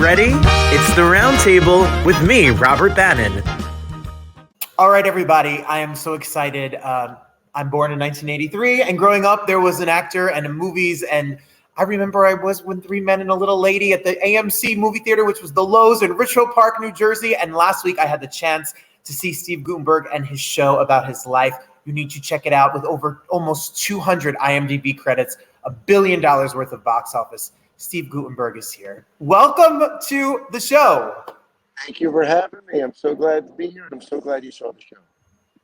ready? It's the Roundtable with me, Robert Badham. All right, everybody. I am so excited. I'm born in 1983, and growing up, there was an actor and movies, and I remember I was with Three Men and a Little Lady at the AMC movie theater, which was the Lowe's in Richmond Park, New Jersey. And last week, I had the chance to see Steve Guttenberg and his show about his life. You need to check it out with over almost 200 IMDb credits, $1 billion worth of box office. Steve Guttenberg is here. Welcome to the show. Thank you for having me. I'm so glad to be here, and I'm so glad you saw the show.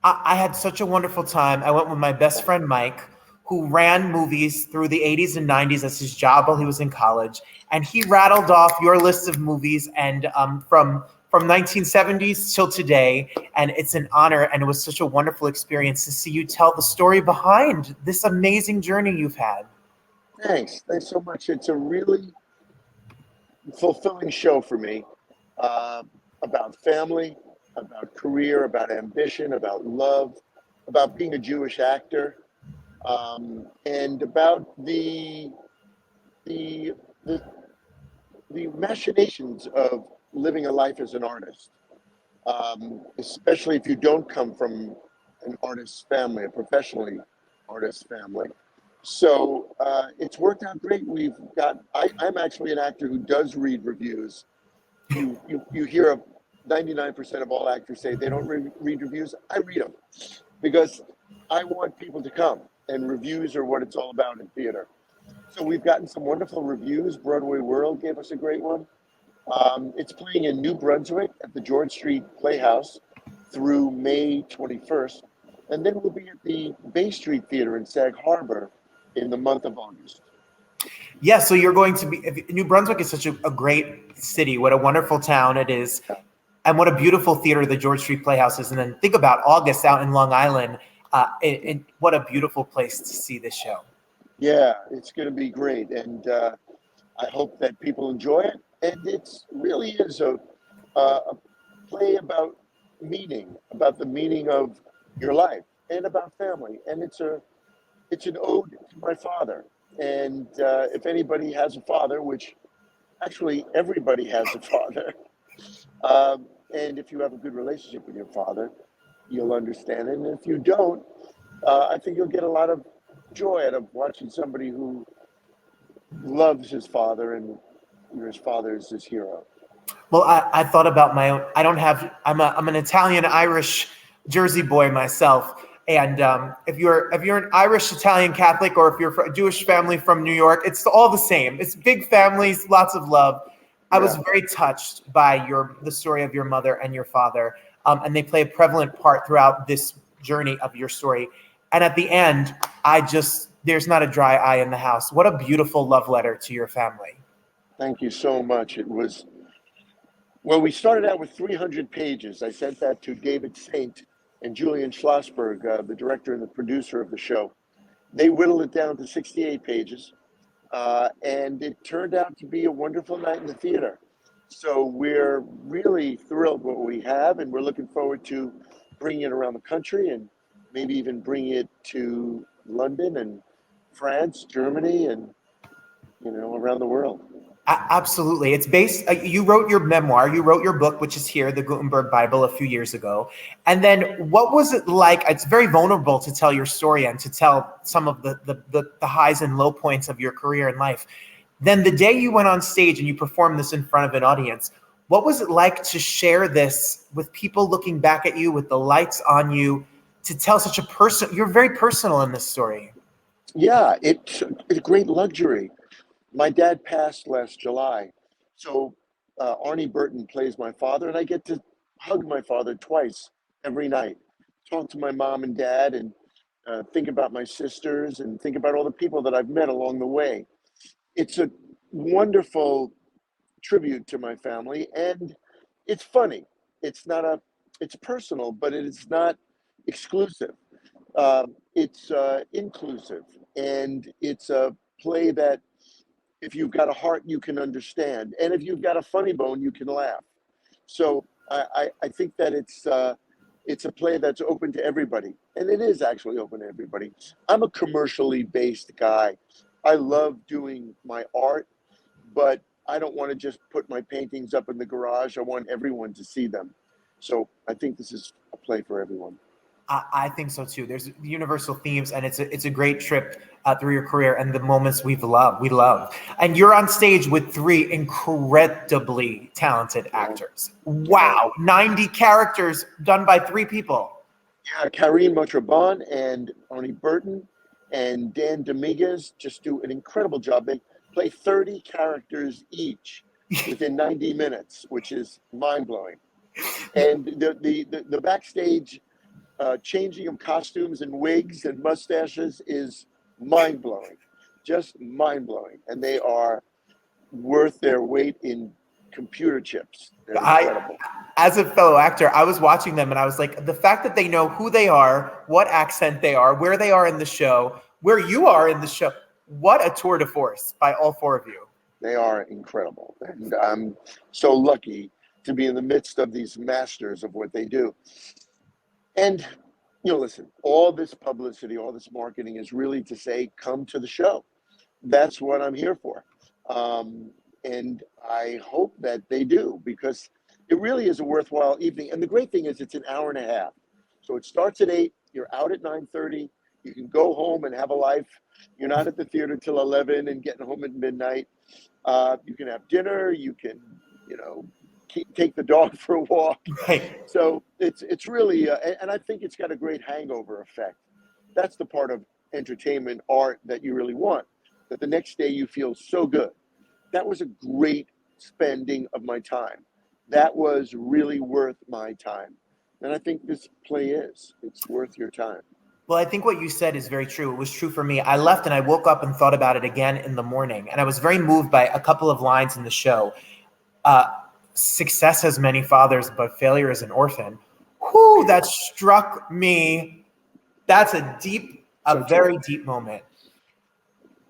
I had such a wonderful time. I went with my best friend, Mike, who ran movies through the 80s and 90s as his job while he was in college. And he rattled off your list of movies and from 1970s till today. And it's an honor, and it was such a wonderful experience to see you tell the story behind this amazing journey you've had. Thanks so much. It's a really fulfilling show for me, about family, about career, about ambition, about love, about being a Jewish actor, and about the machinations of living a life as an artist, especially if you don't come from an artist's family, a professionally artist family. So it's worked out great. I'm actually an actor who does read reviews. You hear 99% of all actors say they don't read reviews. I read them because I want people to come, and reviews are what it's all about in theater. So we've gotten some wonderful reviews. Broadway World gave us a great one. It's playing in New Brunswick at the George Street Playhouse through May 21st. And then we'll be at the Bay Street Theater in Sag Harbor in the month of August. Yeah, so you're going to be, New Brunswick is such a great city. What a wonderful town it is. And what a beautiful theater the George Street Playhouse is. And then think about August out in Long Island. What a beautiful place to see this show. Yeah, it's going to be great. And I hope that people enjoy it. And it really is a play about meaning, about the meaning of your life and about family. And it's an ode to my father. And if anybody has a father, which actually everybody has a father, and if you have a good relationship with your father, you'll understand it. And if you don't, I think you'll get a lot of joy out of watching somebody who loves his father, and his father is his hero. Well, I thought about my own. I'm an Italian-Irish Jersey boy myself. And if you're an Irish Italian Catholic, or if you're a Jewish family from New York, it's all the same. It's big families, lots of love. I was very touched by the story of your mother and your father, and they play a prevalent part throughout this journey of your story. And at the end, there's not a dry eye in the house. What a beautiful love letter to your family. Thank you so much. We started out with 300 pages. I sent that to David Saint and Julian Schlossberg, the director and the producer of the show. They whittled it down to 68 pages, and it turned out to be a wonderful night in the theater. So we're really thrilled with what we have, and we're looking forward to bringing it around the country, and maybe even bring it to London and France, Germany, and around the world. Absolutely. It's based, you wrote your memoir, you wrote your book, which is here, the Guttenberg Bible, a few years ago. And then what was it like? It's very vulnerable to tell your story and to tell some of the highs and low points of your career and life. Then the day you went on stage and you performed this in front of an audience, what was it like to share this with people looking back at you with the lights on you, to tell such you're very personal in this story. Yeah, it's a great luxury. My dad passed last July, so Arnie Burton plays my father, and I get to hug my father twice every night, talk to my mom and dad, and think about my sisters, and think about all the people that I've met along the way. It's a wonderful tribute to my family, and it's funny. It's personal, but it is not exclusive. It's inclusive, and it's a play that, if you've got a heart, you can understand. And if you've got a funny bone, you can laugh. So I think that it's a play that's open to everybody. And it is actually open to everybody. I'm a commercially based guy. I love doing my art, but I don't want to just put my paintings up in the garage. I want everyone to see them. So I think this is a play for everyone. I think so too. There's universal themes, and it's a great trip through your career and the moments we love. And you're on stage with three incredibly talented actors. Wow, 90 characters done by three people. Yeah, Karine Motraban and Arnie Burton and Dan Dominguez just do an incredible job. They play 30 characters each within 90 minutes, which is mind-blowing. And the backstage changing of costumes and wigs and mustaches is mind-blowing, just mind-blowing. And they are worth their weight in computer chips. They're incredible. As a fellow actor, I was watching them and I was like, the fact that they know who they are, what accent they are, where they are in the show, where you are in the show, what a tour de force by all four of you. They are incredible. And I'm so lucky to be in the midst of these masters of what they do. And, listen, all this publicity, all this marketing is really to say, come to the show. That's what I'm here for. And I hope that they do, because it really is a worthwhile evening. And the great thing is it's an hour and a half. So it starts at 8, you're out at 9:30. You can go home and have a life. You're not at the theater till 11 and getting home at midnight. You can have dinner. You can, take the dog for a walk. Right. So it's really, and I think it's got a great hangover effect. That's the part of entertainment art that you really want, that the next day you feel so good. That was a great spending of my time. That was really worth my time. And I think this play is. It's worth your time. Well, I think what you said is very true. It was true for me. I left and I woke up and thought about it again in the morning. And I was very moved by a couple of lines in the show. Success has many fathers, but failure is an orphan. Whew, that struck me. That's a very deep moment.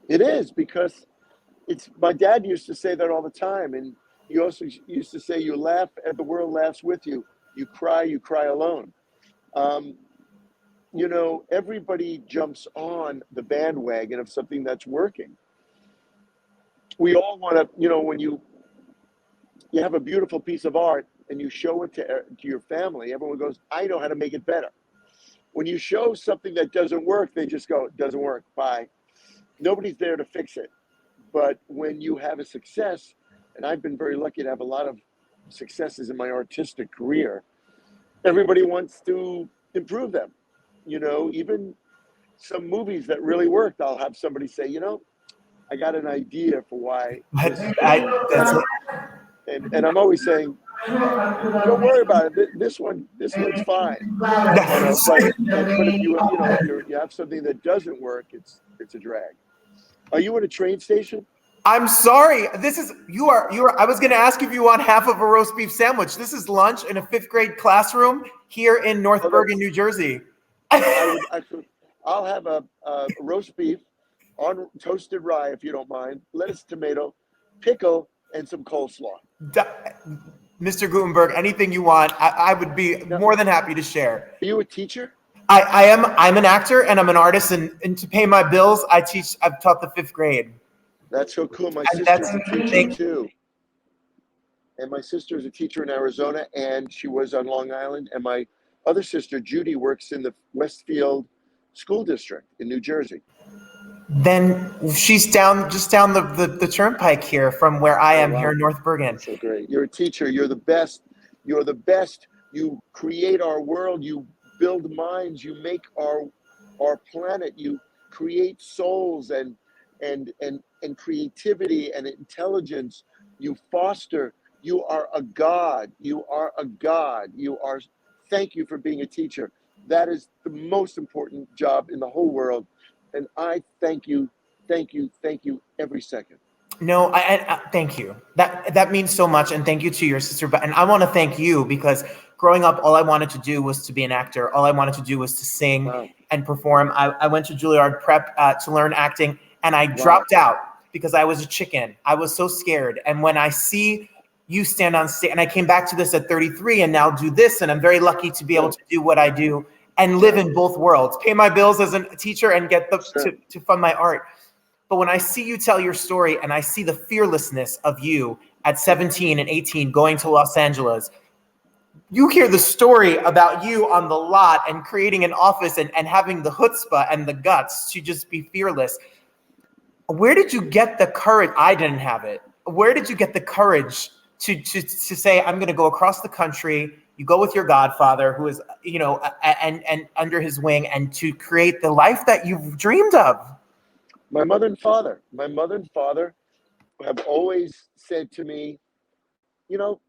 It is, because my dad used to say that all the time. And he also used to say, you laugh and the world laughs with you. You cry alone. Everybody jumps on the bandwagon of something that's working. We all want to, when you have a beautiful piece of art and you show it to your family, everyone goes, I know how to make it better. When you show something that doesn't work, they just go, it doesn't work, bye. Nobody's there to fix it. But when you have a success, and I've been very lucky to have a lot of successes in my artistic career, everybody wants to improve them. Even some movies that really worked, I'll have somebody say, I got an idea for why. And I'm always saying, don't worry about it. This one's fine. But if you have something that doesn't work, it's a drag. Are you at a train station? I'm sorry. You are. I was going to ask if you want half of a roast beef sandwich. This is lunch in a 5th grade classroom here in North Bergen, New Jersey. I'll have a roast beef on toasted rye, if you don't mind, lettuce, tomato, pickle, and some coleslaw. Mr. Guttenberg, anything you want, I would be more than happy to share. Are you a teacher? I am. I'm an actor and I'm an artist, and to pay my bills, I've taught the 5th grade. That's so cool. My sister's a teacher too. And my sister's a teacher in Arizona, and she was on Long Island. And my other sister, Judy, works in the Westfield School District in New Jersey. Then she's just down the turnpike here from where I am here in North Bergen. That's so great. You're a teacher. You're the best. You're the best. You create our world. You build minds. You make our planet. You create souls and creativity and intelligence. You foster. You are a god. You are a god. Thank you for being a teacher. That is the most important job in the whole world. And I thank you every second. No, I thank you. That means so much. And thank you to your sister. And I want to thank you, because growing up, all I wanted to do was to be an actor. All I wanted to do was to sing and perform. I went to Juilliard Prep to learn acting, and I dropped out because I was a chicken. I was so scared. And when I see you stand on stage, and I came back to this at 33 and now do this, and I'm very lucky to be able to do what I do and live in both worlds, pay my bills as a teacher and get to fund my art. But when I see you tell your story and I see the fearlessness of you at 17 and 18 going to Los Angeles, you hear the story about you on the lot and creating an office and having the chutzpah and the guts to just be fearless. Where did you get the courage? I didn't have it. Where did you get the courage to say, I'm going to go across the country? You go with your godfather, who is, and under his wing, and to create the life that you've dreamed of. My mother and father have always said to me,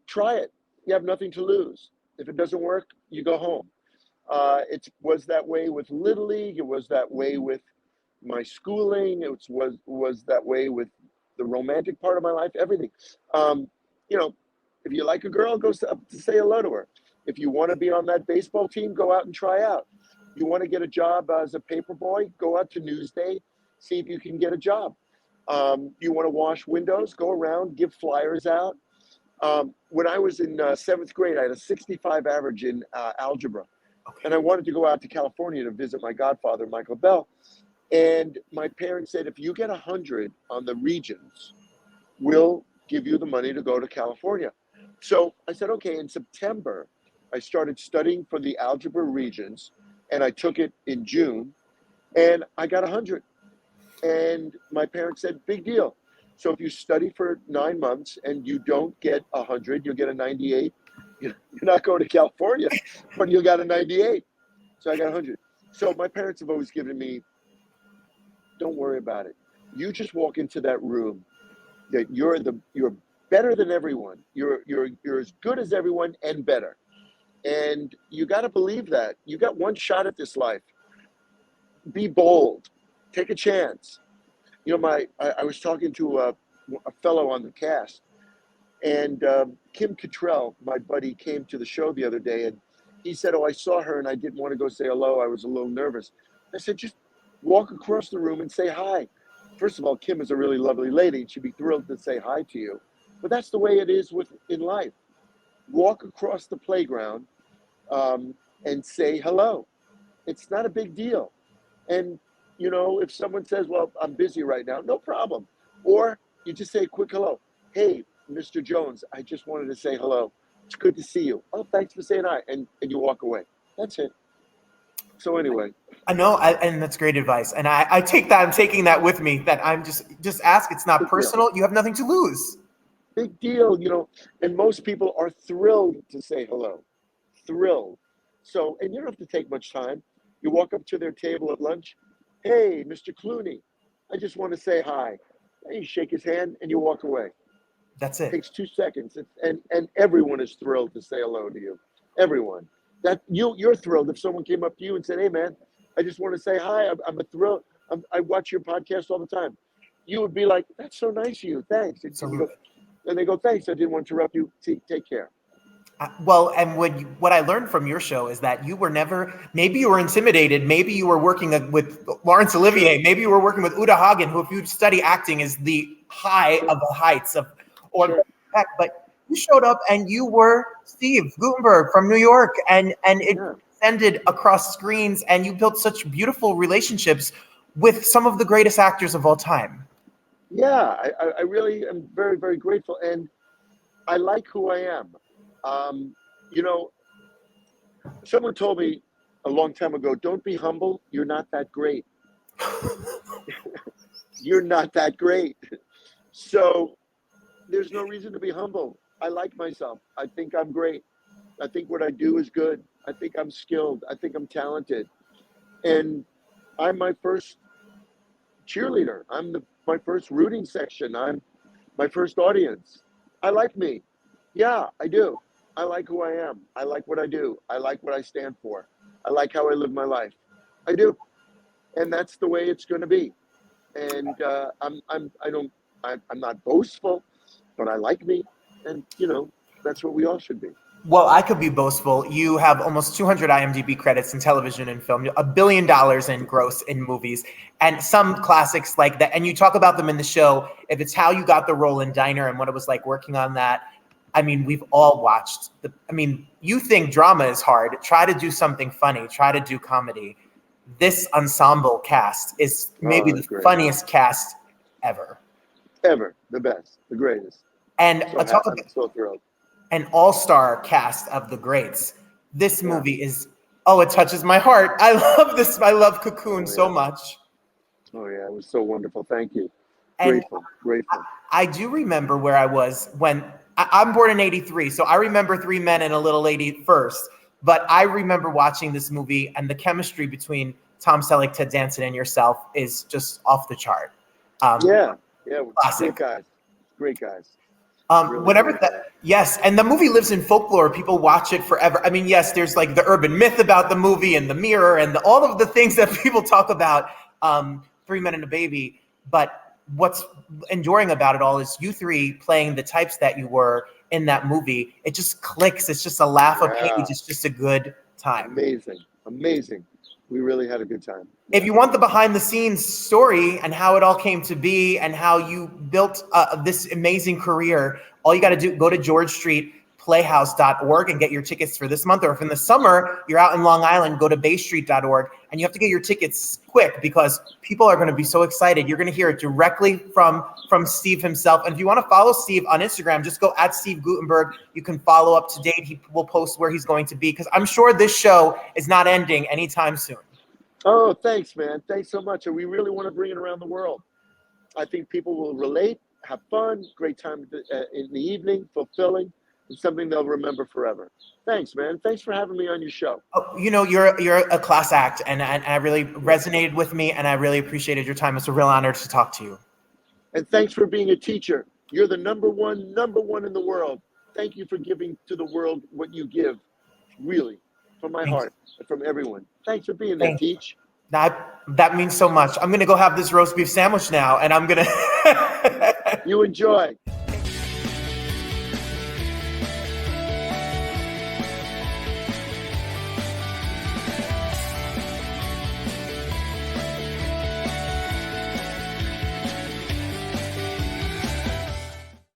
try it. You have nothing to lose. If it doesn't work, you go home. It was that way with Little League. It was that way with my schooling. It was that way with the romantic part of my life, everything. If you like a girl, go up to say hello to her. If you want to be on that baseball team, go out and try out. You want to get a job as a paper boy, go out to Newsday, see if you can get a job. You want to wash windows, go around, give flyers out. When I was in 7th grade, I had a 65 average in algebra. And I wanted to go out to California to visit my godfather, Michael Bell. And my parents said, if you get 100 on the regions, we'll give you the money to go to California. So I said, okay. In September, I started studying for the algebra regions, and I took it in June, and I got 100. And my parents said, big deal. So if you study for 9 months and you don't get 100, you'll get a 98. You're not going to California, but you got a 98. So I got 100. So my parents have always given me, don't worry about it. You just walk into that room that you're better than everyone. You're as good as everyone and better. And you got to believe that. You got one shot at this life. Be bold. Take a chance. I was talking to a fellow on the cast, and Kim Cattrall, my buddy, came to the show the other day, and he said, I saw her and I didn't want to go say hello. I was a little nervous. I said, just walk across the room and say hi. First of all, Kim is a really lovely lady. She'd be thrilled to say hi to you. But that's the way it is in life. Walk across the playground and say hello. It's not a big deal. And, if someone says, well, I'm busy right now, no problem. Or you just say a quick hello. Hey, Mr. Jones, I just wanted to say hello. It's good to see you. Oh, thanks for saying hi. And you walk away. That's it. So anyway. I know, and that's great advice. And I take that, I'm taking that with me, that I'm just ask. It's not personal. You have nothing to lose. Big deal, and most people are thrilled to say hello. Thrilled. So, and you don't have to take much time. You walk up to their table at lunch. Hey, Mr. Clooney, I just want to say hi. And you shake his hand and you walk away. That's it. It takes 2 seconds. And everyone is thrilled to say hello to you. Everyone. That you're thrilled if someone came up to you and said, hey, man, I just want to say hi. I'm a thrill. I watch your podcast all the time. You would be like, that's so nice of you. Thanks. And they go, thanks. I didn't want to interrupt you. Take care. Well, and what I learned from your show is that you were never, maybe you were intimidated, maybe you were working with Laurence Olivier, maybe you were working with Uta Hagen, who if you study acting is the high of the heights of, or Peck, but you showed up and you were Steve Guttenberg from New York, and it extended across screens, and you built such beautiful relationships with some of the greatest actors of all time. Yeah, I really am very, very grateful, and I like who I am. Someone told me a long time ago, don't be humble. You're not that great. You're not that great. So there's no reason to be humble. I like myself. I think I'm great. I think what I do is good. I think I'm skilled. I think I'm talented. And I'm my first cheerleader. I'm my first rooting section. I'm my first audience. I like me. Yeah, I do. I like who I am. I like what I do. I like what I stand for. I like how I live my life. I do. And that's the way it's going to be. And I'm not boastful, but I like me. And, that's what we all should be. Well, I could be boastful. You have almost 200 IMDb credits in television and film, $1 billion in gross in movies, and some classics like that. And you talk about them in the show. If it's how you got the role in Diner and what it was like working on that. I mean, we've all watched. You think drama is hard. Try to do something funny. Try to do comedy. This ensemble cast is maybe the funniest cast ever. Ever. The best. The greatest. And So I'm so thrilled. An all-star cast of the greats. This movie is, it touches my heart. I love this. I love Cocoon so much. Oh yeah, it was so wonderful. Thank you. And Grateful. I do remember where I was when I'm born in '83, so I remember Three Men and a Little Lady first. But I remember watching this movie, and the chemistry between Tom Selleck, Ted Danson, and yourself is just off the chart. Classic. Great guys. Yes, and the movie lives in folklore. People watch it forever. I mean, yes, there's like the urban myth about the movie and the mirror and all of the things that people talk about. Three Men and a Baby, but what's enduring about it all is you three playing the types that you were in that movie. It just clicks. It's just a laugh a page. It's just a good time. Amazing. We really had a good time. If you want the behind the scenes story and how it all came to be and how you built this amazing career, all you got to do, go to georgestreetplayhouse.org and get your tickets for this month. Or if in the summer you're out in Long Island, go to baystreet.org, and you have to get your tickets quick because people are going to be so excited. You're going to hear it directly from Steve himself. And if you want to follow Steve on Instagram, just go at Steve Guttenberg. You can follow up to date. He will post where he's going to be because I'm sure this show is not ending anytime soon. Oh, thanks, man. Thanks so much. And we really want to bring it around the world. I think people will relate, have fun, great time in the evening, fulfilling, and something they'll remember forever. Thanks, man. Thanks for having me on your show. Oh, you're a class act, and I really resonated with me, and I really appreciated your time. It's a real honor to talk to you. And thanks for being a teacher. You're the number one in the world. Thank you for giving to the world what you give, really, from my heart and from everyone. Thanks for being there, Teach. That means so much. I'm going to go have this roast beef sandwich now, and I'm going to... You enjoy.